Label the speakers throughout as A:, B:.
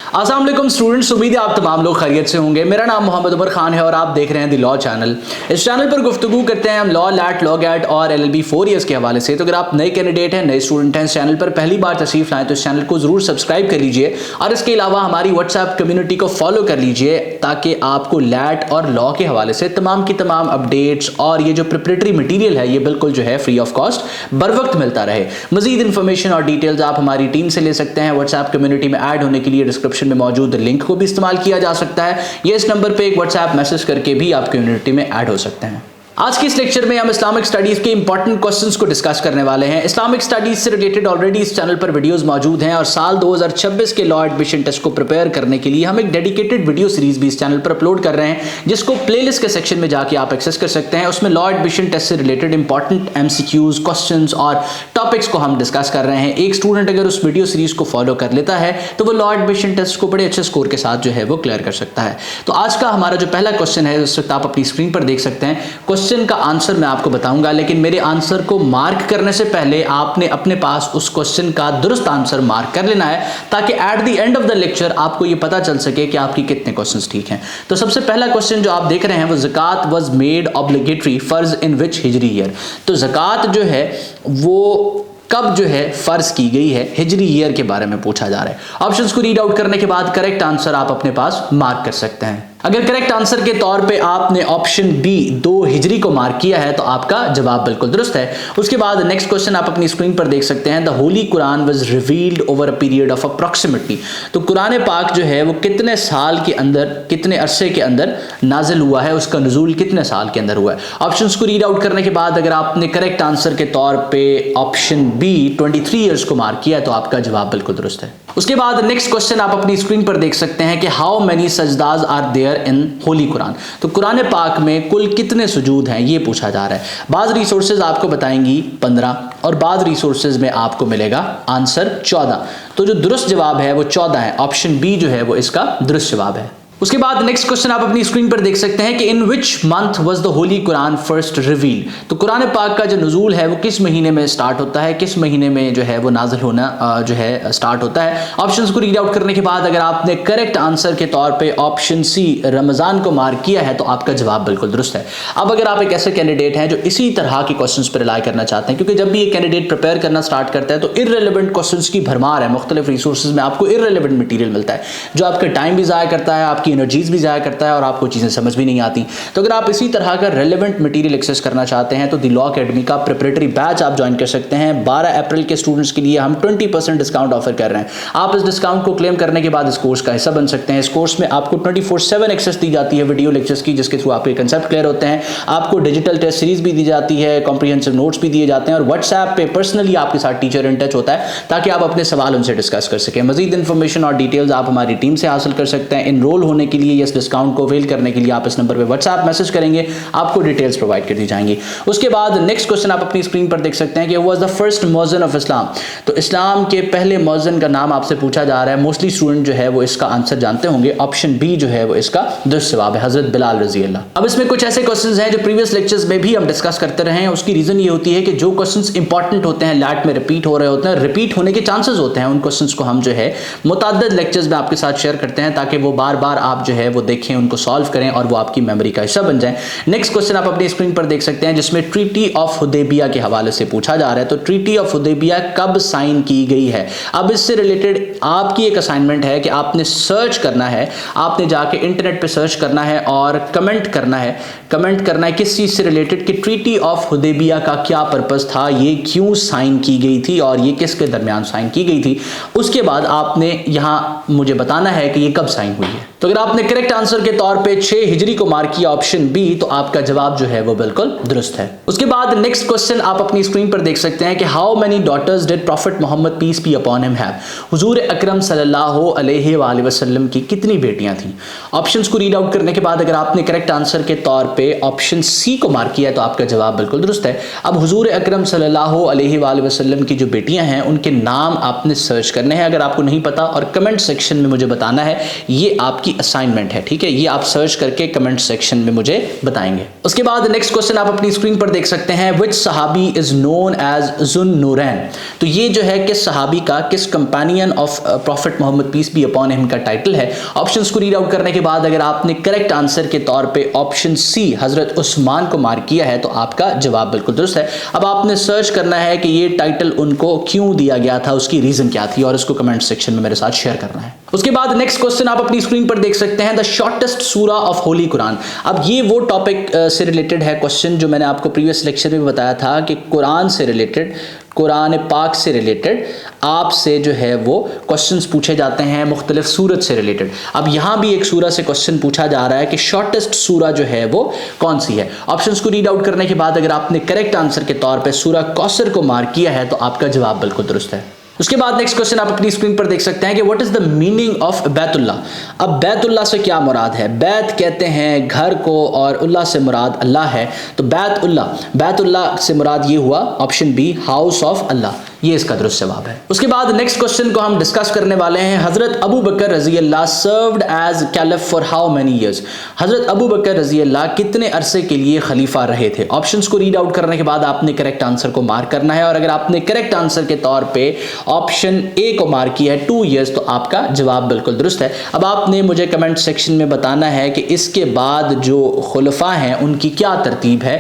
A: अस्सलाम वालेकुम स्टूडेंट्स, उम्मीद है आप तमाम लोग खैरियत से होंगे। मेरा नाम मोहम्मद उमर खान है और आप देख रहे हैं द लॉ चैनल। इस चैनल पर गुफ्तगू करते हैं हम लॉ, लैट, लॉ गैट और LLB 4 ईयर्स के हवाले से। तो अगर आप नए कैंडिडेट हैं, नए स्टूडेंट हैं, इस चैनल पर पहली बार तशरीफ लाएं तो इस चैनल को जरूर सब्सक्राइब कर लीजिए और इसके अलावा हमारी व्हाट्सएप कम्युनिटी को फॉलो कर लीजिए ताकि आपको लैट और लॉ के हवाले से तमाम की तमाम अपडेट्स और ये जो प्रिपरेटरी मटीरियल है ये बिल्कुल जो है फ्री ऑफ कॉस्ट बर वक्त मिलता रहे। मजीद इन्फॉर्मेशन और डिटेल्स आप हमारी टीम से ले सकते हैं। व्हाट्सएप कम्युनिटी में ऐड होने के लिए डिस्क्रिप्शन में मौजूद लिंक को भी इस्तेमाल किया जा सकता है। ये इस नंबर पे एक व्हाट्सएप मैसेज करके भी आप कम्युनिटी में ऐड हो सकते हैं। आज की इस लेक्चर में हम इस्लामिक स्टडीज के इंपॉर्टेंट क्वेश्चंस को डिस्कस करने वाले हैं। इस्लामिक स्टडीज से रिलेटेड ऑलरेडी इस चैनल पर वीडियोस मौजूद हैं और साल 2026 के लॉ एडमिशन टेस्ट को प्रिपेयर करने के लिए हम एक डेडिकेटेड वीडियो सीरीज भी इस चैनल पर अपलोड कर रहे हैं, जिसको प्लेलिस्ट के सेक्शन में जाके आप एक्सेस कर सकते हैं। उसमें लॉ एडमिशन टेस्ट से रिलेटेड इंपॉर्टेंट MCQs, क्वेश्चंस और टॉपिक्स को हम डिस्कस कर रहे हैं। एक स्टूडेंट अगर उस वीडियो सीरीज को फॉलो कर लेता है तो वो लॉ एडमिशन टेस्ट को बड़े अच्छे स्कोर के साथ जो है वो क्लियर कर सकता है। तो आज का हमारा जो पहला क्वेश्चन है उस वक्त आप अपनी स्क्रीन पर देख सकते हैं। क्वेश्चन का आंसर मैं आपको बताऊंगा, लेकिन मेरे आंसर को मार्क करने से पहले आपने अपने पास उस क्वेश्चन का दुरुस्त आंसर मार्क कर लेना है ताकि at the end of the lecture आपको ये पता चल सके कि आपकी कितने क्वेश्चंस ठीक हैं। तो सबसे पहला क्वेश्चन जो आप देख रहे हैं वो ज़कात वाज मेड ऑब्लिगेटरी फर्ज इन विच हिजरी ईयर। तो ज़कात जो है वो कब जो है फर्ज की गई है, हिजरी ईयर के बारे में पूछा जा रहा है। ऑप्शंस को रीड आउट करने के बाद करेक्ट आंसर आप अपने पास मार्क कर सकते हैं। अगर करेक्ट आंसर के तौर पे आपने ऑप्शन बी 2 हिजरी को मार्क किया है तो आपका जवाब बिल्कुल दुरुस्त है। उसके बाद नेक्स्ट क्वेश्चन आप अपनी स्क्रीन पर देख सकते हैं। The holy Quran was revealed over a period of approximately. तो कुरान पाक जो है वो कितने साल के अंदर, कितने अरसे के अंदर नाजिल हुआ है, उसका नुज़ूल कितने साल के अंदर हुआ है। ऑप्शंस को रीड आउट करने के बाद अगर आपने करेक्ट आंसर के तौर पे ऑप्शन बी 23 ईयर्स को मार्क किया है तो आपका जवाब बिल्कुल दुरुस्त है। उसके बाद नेक्स्ट क्वेश्चन आप अपनी स्क्रीन पर देख सकते हैं कि हाउ मेनी सजदाज are there in holy Quran. तो कुरान पाक में कुल कितने सुजूद हैं ये पूछा जा रहा है। बाज़ रिसोर्सेज आपको बताएंगी 15 और बाज़ रिसोर्सेज में आपको मिलेगा आंसर 14। तो जो दुरुस्त जवाब है वो 14 है। ऑप्शन बी जो है वो इसका दुरुस्त जवाब है। उसके बाद नेक्स्ट क्वेश्चन आप अपनी स्क्रीन पर देख सकते हैं कि in which month was the holy Quran first reveal. तो कुरान पाक का जो नुज़ूल है वो किस महीने में स्टार्ट होता है, किस महीने में जो है वो नाज़िल होना जो है स्टार्ट होता है। ऑप्शंस को रीड आउट करने के बाद अगर आपने करेक्ट आंसर के तौर पे ऑप्शन सी रमज़ान को मार्क किया है तो आपका जवाब बिल्कुल दुरुस्त है। अब अगर आप एक ऐसे कैंडिडेट हैं जो इसी तरह के क्वेश्चन पर रिलाई करना चाहते हैं, क्योंकि जब भी एक कैंडिडेट प्रिपेयर करना स्टार्ट करता है तो इररिलेवेंट क्वेश्चन की भरमार है। मुख्तलिफ रिसोर्सेज में आपको इररिलेवेंट मटीरियल मिलता है जो आपका टाइम भी ज़ाया करता है, आपकी एनर्जीज भी ज़ाया करता है और आपको चीज़ें समझ भी नहीं आती। तो अगर आप इसी तरह का रेलेवेंट मटेरियल एक्सेस करना चाहते हैं तो द लॉ अकेडमी का प्रिपरेटरी बैच आप ज्वाइन कर सकते हैं। 12 अप्रैल के स्टूडेंट्स के लिए हम 20% डिस्काउंट ऑफर कर रहे हैं। आप इस डिस्काउंट को क्लेम करने के बाद इस कोर्स का हिस्सा बन सकते हैं। इस कोर्स में आपको 24/7 एक्सेस दी जाती है वीडियो लेक्चर्स की, जिसके थ्रू आपके कंसेप्ट क्लियर होते हैं। आपको डिजिटल टेस्ट सीरीज भी दी जाती है, कॉम्प्रिहेंसिव नोट्स भी दिए जाते हैं और व्हाट्सएप पे पर्सनली आपके साथ टीचर इन टच होता है ताकि आप अपने सवाल उनसे डिस्कस कर सकें। मजीद इन्फॉर्मेशन और डिटेल्स आप हमारी टीम से हासिल कर सकते हैं। इनरोल होने के लिए इस डिस्काउंट को अवेल करने के लिए आप इस नंबर पे व्हाट्सएप मैसेज करेंगे, आपको डिटेल्स प्रोवाइड कर दी जाएंगी। उसके बाद नेक्स्ट क्वेश्चन आप अपनी स्क्रीन पर देख सकते हैं कि वाज द फर्स्ट मुअज्जिन ऑफ इस्लाम। तो इस्लाम के पहले मुअज्जिन का नाम आपसे पूछा जा रहा है। मोस्टली स्टूडेंट जो है वो इसका आंसर जानते होंगे। ऑप्शन बी जो है वो इसका दुरुस्त जवाब है, हजरत बिलाल रजी अल्लाह। अब इसमें कुछ ऐसे क्वेश्चंस हैं जो प्रीवियस लेक्चर्स में भी हम डिस्कस करते रहे हैं। उसकी रीजन ये होती है कि जो क्वेश्चंस इंपॉर्टेंट होते हैं लैट में रिपीट हो रहे होते हैं, रिपीट होने के चांसेस होते हैं, उन क्वेश्चंस को हम जो है मुतअद्दिद लेक्चर्स में आपके साथ शेयर करते हैं ताकि वो बार बार आप जो है वो देखें, उनको सॉल्व करें और वो आपकी मेमोरी का हिस्सा बन जाए। नेक्स्ट क्वेश्चन आप अपनी स्क्रीन पर देख सकते हैं जिसमें ट्रीटी ऑफ हुदैबिया के हवाले से पूछा जा रहा है। तो ट्रीटी ऑफ हुदैबिया कब साइन की गई है। अब इससे रिलेटेड आपकी एक असाइनमेंट है कि आपने सर्च करना है, आपने जाके इंटरनेट पे सर्च करना है और कमेंट करना है किस चीज से रिलेटेड कि ट्रीटी ऑफ हुदैबिया का क्या पर्पस था, ये क्यों साइन की गई थी और ये किसके दरमियान साइन की गई थी। उसके बाद आपने यहां मुझे बताना है कि ये कब साइन हुई है। तो अगर आपने करेक्ट आंसर के तौर पे 6 हिजरी को मार्क किया ऑप्शन बी तो आपका जवाब जो है वो बिल्कुल दुरुस्त है। उसके बाद नेक्स्ट क्वेश्चन आप अपनी स्क्रीन पर देख सकते हैं कि how many daughters did prophet Muhammad peace be upon him have. हुजूर अकरम सल्लल्लाहु अलैहि वसल्लम की कितनी बेटियां थीं। ऑप्शंस को रीड आउट करने के बाद अगर आपने करेक्ट आंसर के तौर पे ऑप्शन सी को मार्क किया तो आपका जवाब बिल्कुल दुरुस्त है। अब हुजूर अकरम सल्लल्लाहु अलैहि वसल्लम की जो बेटियां हैं उनके नाम आपने सर्च करने हैं अगर आपको नहीं पता, और कमेंट सेक्शन में मुझे बताना है। ये आपकी असाइनमेंट है, ठीक है, ये आप सर्च करके कमेंट सेक्शन में मुझे बताएंगे। उसके बाद नेक्स्ट क्वेश्चन आप अपनी स्क्रीन पर देख सकते हैं, विच सहाबी इज नोन एज ज़ुन्नूरैन। तो ये जो है किस सहाबी का, किस companion of prophet Muhammad peace be upon him का टाइटल है। ऑप्शंस को रीड आउट करने के बाद अगर आपने करेक्ट आंसर के तौर पे ऑप्शन सी हजरत उस्मान को मार्क किया है तो आपका जवाब बिल्कुल दुरुस्त है। अब आपने सर्च करना है कि ये टाइटल उनको क्यों दिया गया था, उसकी रीजन क्या थी, और इसको कमेंट सेक्शन में मेरे साथ शेयर करना है। उसके बाद नेक्स्ट क्वेश्चन आप अपनी स्क्रीन पर देख सकते हैं, द शॉर्टेस्ट सूरा ऑफ होली कुरान। अब ये वो टॉपिक से रिलेटेड है क्वेश्चन जो मैंने आपको प्रीवियस लेक्चर में बताया था कि कुरान से रिलेटेड, कुरान पाक से रिलेटेड आपसे जो है वो क्वेश्चंस पूछे जाते हैं मुख्तलिफ सूरत से रिलेटेड। अब यहाँ भी एक सूरा से क्वेश्चन पूछा जा रहा है कि शॉर्टेस्ट सूरा जो है वो कौन सी है। ऑप्शंस को रीड आउट करने के बाद अगर आपने करेक्ट आंसर के तौर पे सूरा कौसर को मार्क किया है तो आपका जवाब बिल्कुल दुरुस्त है। उसके बाद नेक्स्ट क्वेश्चन आप अपनी स्क्रीन पर देख सकते हैं कि what is the meaning of Baitullah. अब बैतुल्लाह से क्या मुराद है। बैत कहते हैं घर को और उल्लाह से मुराद अल्लाह है, तो बैतुल्लाह से मुराद ये हुआ ऑप्शन बी हाउस ऑफ अल्लाह, ये इसका दुरुस्त जवाब है। उसके बाद नेक्स्ट क्वेश्चन को हम डिस्कस करने वाले हैं, हजरत अबू बकर रजी अल्लाह served as caliph for how many years. हजरत अबू बकर रजी अल्लाह कितने अरसे के लिए खलीफा रहे थे। ऑप्शंस को रीड आउट करने के बाद आपने करेक्ट आंसर को मार्क करना है, और अगर आपने करेक्ट आंसर के तौर पे ऑप्शन ए को मार्क किया है 2 ईयर्स तो आपका जवाब बिल्कुल दुरुस्त है। अब आपने मुझे कमेंट सेक्शन में बताना है कि इसके बाद जो खुलफा हैं उनकी क्या तरतीब है,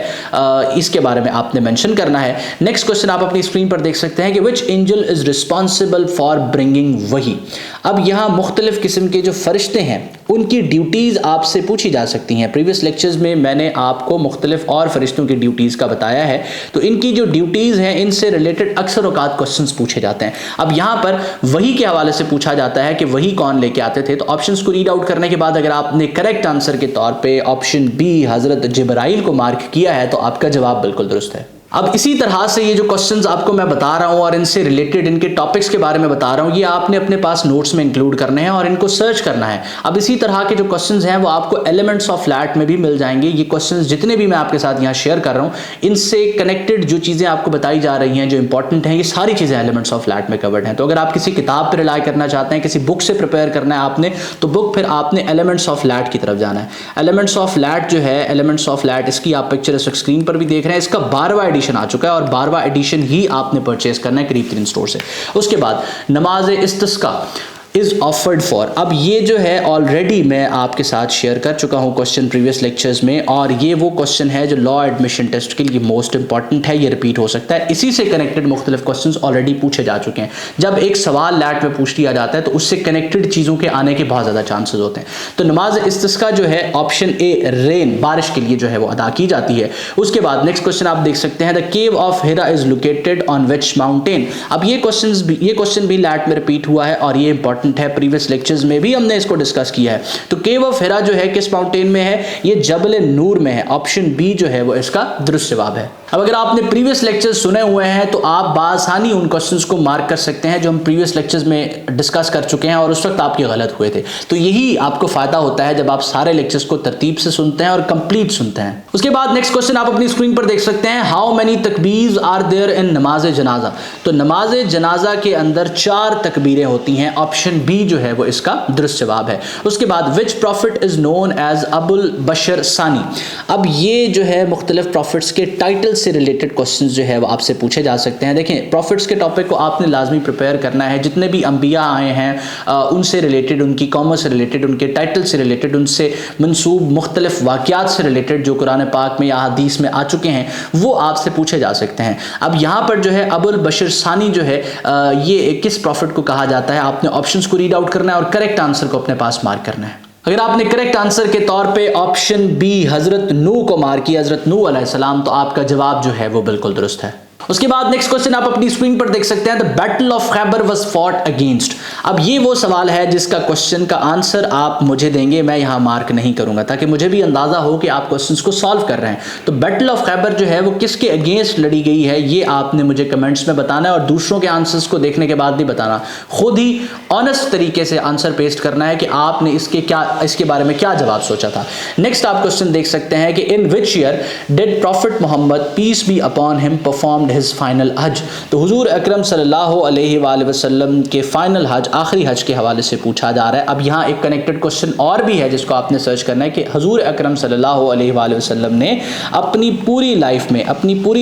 A: इसके बारे में आपने मेंशन करना है। नेक्स्ट क्वेश्चन आप अपनी स्क्रीन पर देख सकते हैं कि which angel is responsible for bringing वही। अब यहाँ मुख्तलिफ किस्म के जो फरिश्ते हैं उनकी ड्यूटीज आपसे पूछी जा सकती हैं। प्रीवियस लेक्चर्स में मैंने आपको मुख्तलिफ और फरिश्तों की ड्यूटीज का बताया है, तो इनकी जो ड्यूटीज हैं इनसे रिलेटेड अक्सर औकात क्वेश्चंस पूछे जाते हैं। अब यहाँ पर वही के हवाले से पूछा जाता है कि वही कौन लेके आते थे, तो ऑप्शंस को रीड आउट करने के बाद अगर आपने करेक्ट आंसर के तौर पे ऑप्शन बी हजरत जिब्राइल को मार्क किया है तो आपका जवाब बिल्कुल दुरुस्त है। अब इसी तरह से ये जो क्वेश्चंस आपको मैं बता रहा हूँ और इनसे रिलेटेड इनके टॉपिक्स के बारे में बता रहा हूँ, ये आपने अपने पास नोट्स में इंक्लूड करने हैं और इनको सर्च करना है। अब इसी तरह के जो क्वेश्चंस हैं वो आपको एलिमेंट्स ऑफ फ्लैट में भी मिल जाएंगे। ये क्वेश्चंस जितने भी मैं आपके साथ यहाँ शेयर कर रहा हूँ, इनसे कनेक्टेड जो चीज़ें आपको बताई जा रही हैं जो इंपॉर्टेंट हैं, ये सारी चीज़ें एलिमेंट्स ऑफ फ्लैट में कवर्ड हैं। तो अगर आप किसी किताब पर रिलाई करना चाहते हैं, किसी बुक से प्रिपेयर करना है आपने, तो बुक फिर आपने एलिमेंट्स ऑफ फ्लैट की तरफ जाना है। एलिमेंट्स ऑफ फ्लैट जो है, एलिमेंट्स ऑफ फ्लैट, इसकी आप पिक्चर इस स्क्रीन पर भी देख रहे हैं, इसका 12वां एडिशन आ चुका है और 12वां एडिशन ही आपने परचेज करना है करीब 3 स्टोर से। उसके बाद नमाज इस्तिस्का इज ऑफर्ड फॉर। अब ये जो है ऑलरेडी मैं आपके साथ शेयर कर चुका हूँ क्वेश्चन प्रीवियस लेक्चर्स में, और ये वो क्वेश्चन है जो लॉ एडमिशन टेस्ट के लिए मोस्ट इंपॉर्टेंट है, ये रिपीट हो सकता है। इसी से कनेक्टेड मुख्तलिफ क्वेश्चंस ऑलरेडी पूछे जा चुके हैं। जब एक सवाल लैट में पूछ लिया जाता है तो उससे कनेक्टेड चीज़ों के आने के बहुत ज़्यादा चांसेस होते हैं। तो नमाज इस्तिस्का जो है ऑप्शन ए रेन, बारिश के लिए जो है वो अदा की जाती है। उसके बाद नेक्स्ट क्वेश्चन आप देख सकते हैं, the cave of Hira is located on which mountain. अब ये क्वेश्चन भी लैट में रिपीट हुआ है और ये इंपॉर्टेंट है, प्रीवियस लेक्चर्स में भी हमने इसको डिस्कस किया है। तो केव ऑफ हिरा जो है किस माउंटेन में है, ये जबल नूर में है। ऑप्शन बी जो है वो इसका दुरुस्त जवाब है। अब अगर आपने प्रीवियस लेक्चर्स सुने हुए हैं तो आप बासानी उन क्वेश्चंस को मार्क कर सकते हैं जो हम प्रीवियस लेक्चर्स में डिस्कस कर चुके हैं और उस वक्त आपके गलत हुए थे। तो यही आपको फायदा होता है जब आप सारे लेक्चर्स को तरतीब से सुनते हैं और कंप्लीट सुनते हैं। उसके बाद नेक्स्ट क्वेश्चन आप अपनी स्क्रीन पर देख सकते हैं, हाउ मेनी तकबीर आर देयर इन नमाज जनाजा। तो नमाज जनाजा के अंदर 4 तकबीरें होती हैं। ऑप्शन बी जो है वो इसका दुरुस्त जवाब है। उसके बाद which prophet is known as अबुल बशर सानी। अब ये जो है मुख्तलिफ प्रॉफिट्स के टाइटल से रिलेटेड क्वेश्चंस जो है वो आपसे पूछे जा सकते हैं। देखें, प्रॉफिट्स के टॉपिक को आपने लाजमी प्रिपेयर करना है। जितने भी अंबिया आए हैं उनसे रिलेटेड, उनकी कौम से रिलेटेड, उनके टाइटल से रिलेटेड, उनसे मंसूब मुख्तलिफ वाक़यात से रिलेटेड जो कुरान पाक में या हदीस में आ चुके हैं वो आपसे पूछे जा सकते हैं। अब यहाँ पर जो है अबुल बशर सानी जो है ये किस प्रॉफिट को कहा जाता है, आपने ऑप्शंस को रीड आउट करना है और करेक्ट आंसर को अपने पास मार्क करना है। अगर आपने करेक्ट आंसर के तौर पे ऑप्शन बी हजरत नूह को मार्क किया, हजरत नूह अलैहिस्सलाम, तो आपका जवाब जो है वो बिल्कुल दुरुस्त है। उसके बाद नेक्स्ट क्वेश्चन आप अपनी स्क्रीन पर देख सकते हैं, the battle of Khyber was fought against. अब ये वो सवाल है जिसका क्वेश्चन का आंसर आप मुझे देंगे, मैं यहाँ मार्क नहीं करूंगा ताकि मुझे भी अंदाजा हो कि आप क्वेश्चंस को सॉल्व कर रहे हैं। तो बैटल ऑफ खैबर जो है वो किसके अगेंस्ट लड़ी गई है ये आपने मुझे कमेंट्स में बताना है और दूसरों के आंसर्स को देखने के बाद नहीं बताना, खुद ही ऑनेस्ट तरीके से आंसर पेस्ट करना है कि आपने इसके बारे में क्या जवाब सोचा था। नेक्स्ट आप क्वेश्चन देख सकते हैं कि in which year did prophet Muhammad peace be upon him performed his final हज। तो हुजूर अकरम सल्लल्लाहु अलैहि वसल्लम के फाइनल हज, आखिरी हज के हवाले से पूछा जा रहा है। अब यहाँ एक कनेक्टेड क्वेश्चन और भी है जिसको आपने सर्च करना है कि हुजूर अकरम सल्लल्लाहु अलैहि वसल्लम ने अपनी पूरी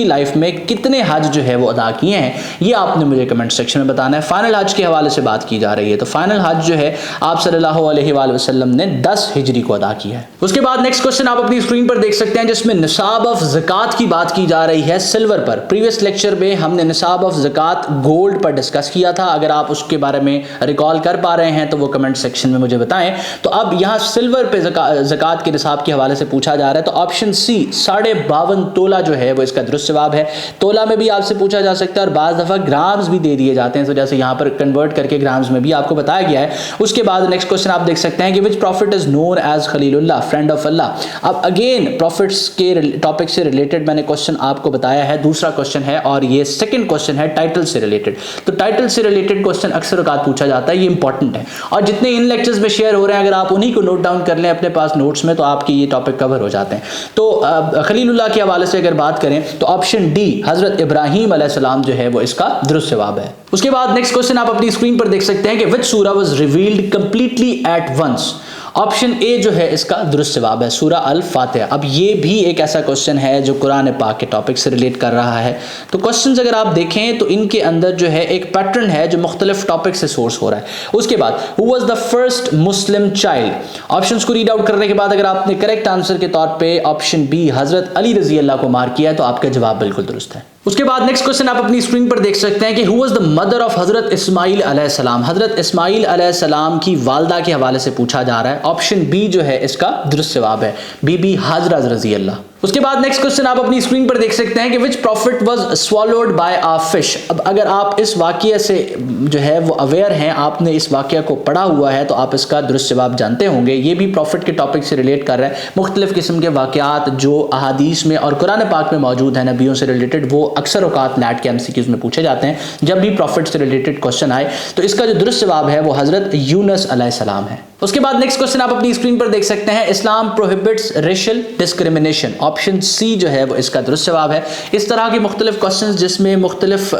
A: लाइफ में कितने हज जो है वो अदा किए हैं, ये आपने मुझे कमेंट सेक्शन में बताना है। फाइनल हज के हवाले से बात की जा रही है, तो फाइनल हज जो है आप सल्लल्लाहु अलैहि वसल्लम ने 10 हिजरी को अदा किया है। उसके बाद नेक्स्ट क्वेश्चन आप अपनी स्क्रीन पर देख सकते हैं जिसमें निसाब ऑफ ज़कात की बात की जा रही है सिल्वर पर। प्रीवियस लेक्चर में हमने निसाब ऑफ ज़कात गोल्ड पर डिस्कस किया था, अगर आप उसके बारे में रिकॉल कर पा रहे हैं तो वो कमेंट सेक्शन में मुझे बताएं। तो अब यहाँ सिल्वर पे ज़कात के निसाब के हवाले से पूछा जा रहा है, तो ऑप्शन सी 52.5 तोला जो है वो इसका दुरुस्त जवाब है। तोला में भी आपसे पूछा जा सकता है और बाज़ दफ़ा ग्राम्स भी दे दिए जाते हैं, तो जैसे यहाँ पर कन्वर्ट करके ग्राम्स में भी आपको बताया गया है। उसके बाद नेक्स्ट क्वेश्चन आप देख सकते हैं कि which prophet is known as Khalilullah, friend of Allah. अब अगेन प्रॉफिट्स के टॉपिक से रिलेटेड मैंने क्वेश्चन आपको बताया है, दूसरा क्वेश्चन है और ये सेकंड क्वेश्चन है टाइटल से रिलेटेड। तो टाइटल से रिलेटेड क्वेश्चन अक्सर औकात पूछा जाता है, ये इंपॉर्टेंट है और जितने इन लेक्चर्स में शेयर हो रहे हैं अगर आप उन्हीं को नोट डाउन कर लें अपने पास नोट्स में तो आपके ये टॉपिक कवर हो जाते हैं। तो खलीलुल्लाह के हवाले से अगर बात करें तो ऑप्शन डी हजरत इब्राहीम अलैहिस्सलाम जो है वो इसका दुरुस्त जवाब है। उसके बाद नेक्स्ट क्वेश्चन आप अपनी स्क्रीन पर देख सकते हैं कि विच सूरा was revealed completely at once. Option A जो है इसका दुरुस्त जवाब है सूरा अल फातिहा। अब ये भी एक ऐसा क्वेश्चन है जो कुरान पाक के टॉपिक से रिलेट कर रहा है। तो क्वेश्चंस अगर आप देखें तो इनके अंदर जो है एक पैटर्न है जो मुख्तलिफ टॉपिक से सोर्स हो रहा है। उसके बाद who was the first Muslim child, options को रीड आउट करने के बाद अगर आपने करेक्ट आंसर के तौर पे ऑप्शन बी हजरत अली रजी अल्लाह को मार्क किया है तो आपका जवाब बिल्कुल दुरुस्त है। उसके बाद नेक्स्ट क्वेश्चन आप अपनी स्क्रीन पर देख सकते हैं कि who was the mother of हजरत इस्माइल अलैहिस्सलाम। हजरत इस्माइल अलैहिस्सलाम की वालदा के हवाले से पूछा जा रहा है। ऑप्शन बी जो है इसका दुरुस्त जवाब है, बीबी हाजरा रजी अल्लाह। उसके बाद नेक्स्ट क्वेश्चन आप अपनी स्क्रीन पर देख सकते हैं कि which prophet was swallowed by a fish. अब अगर आप इस वाकये से जो है वो अवेयर हैं, आपने इस वाकया को पढ़ा हुआ है तो आप इसका दुरुस्त जवाब जानते होंगे। ये भी प्रॉफिट के टॉपिक से रिलेट कर रहा है। मुख्तलिफ किस्म के वाकयात जो अहादीस में और कुरान पाक में मौजूद हैं नबियों से रिलेटेड, वो अक्सर औकात लैट के एमसीक्यूज में पूछे जाते हैं। जब भी प्रॉफिट से रिलेटेड क्वेश्चन आए तो इसका जो दुरुस्त जवाब है वो हजरत यूनुस अलैहिस्सलाम है। उसके बाद नेक्स्ट क्वेश्टन आप अपनी स्क्रीन पर देख सकते हैं Islam prohibits racial discrimination. Option C जो है वो इसका दुरुस्त जवाब है। इस तरह के मुख्तलिफ क्वेश्चंस जिसमें मुख्तलिफ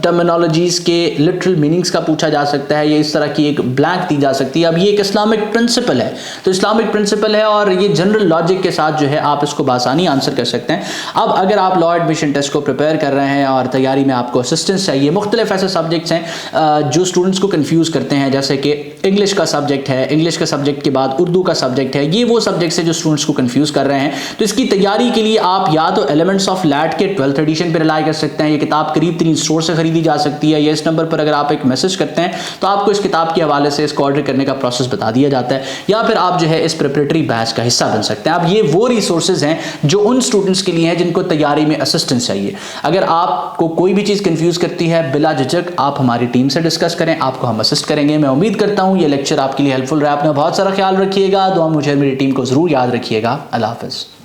A: टर्मिनोलॉजीज के लिटरल मीनिंग्स का पूछा जा सकता है, ये इस तरह की एक ब्लैंक दी जा सकती है। अब ये एक इस्लामिक प्रिंसिपल है, तो इस्लामिक प्रिंसिपल है और ये जनरल लॉजिक के साथ जो है आप इसको बासानी आंसर कर सकते हैं। अब अगर आप लॉ एडमिशन टेस्ट को प्रिपेयर कर रहे हैं और तैयारी में आपको असिस्टेंस चाहिए, मुख्तलिफ ऐसे सब्जेक्ट्स हैं जो स्टूडेंट्स को कन्फ्यूज़ करते हैं, जैसे कि इंग्लिश का सब्जेक्ट है, इंग्लिश के सब्जेक्ट के बाद उर्दू का सब्जेक्ट है, ये वो सब्जेक्ट्स है जो स्टूडेंट्स को कंफ्यूज कर रहे हैं। तो इसकी तैयारी के लिए आप या तो एलिमेंट्स ऑफ लैट के 12th एडिशन पर रिलाई कर सकते हैं। ये किताब करीब 3 स्टोर से खरीदी जा सकती है, या इस नंबर पर अगर आप एक मैसेज करते हैं तो आपको इस किताब के हवाले से इसको ऑर्डर करने का प्रोसेस बता दिया जाता है, या फिर आप जो है इस प्रिपरेटरी बैच का हिस्सा बन सकते हैं। अब ये वो रिसोर्सेज हैं जो उन स्टूडेंट्स के लिए हैं जिनको तैयारी में असिस्टेंस चाहिए। अगर आपको कोई भी चीज़ कंफ्यूज करती है, बिला झिझक आप हमारी टीम से डिस्कस करें, आपको हम असिस्ट करेंगे। मैं उम्मीद करता हूँ ये लेक्चर आपके लिए हेल्पफुल रहा। आपने बहुत सारा ख्याल रखिएगा, दुआ मुझे मेरी टीम को ज़रूर याद रखिएगा। अल्लाह हाफ़िज़।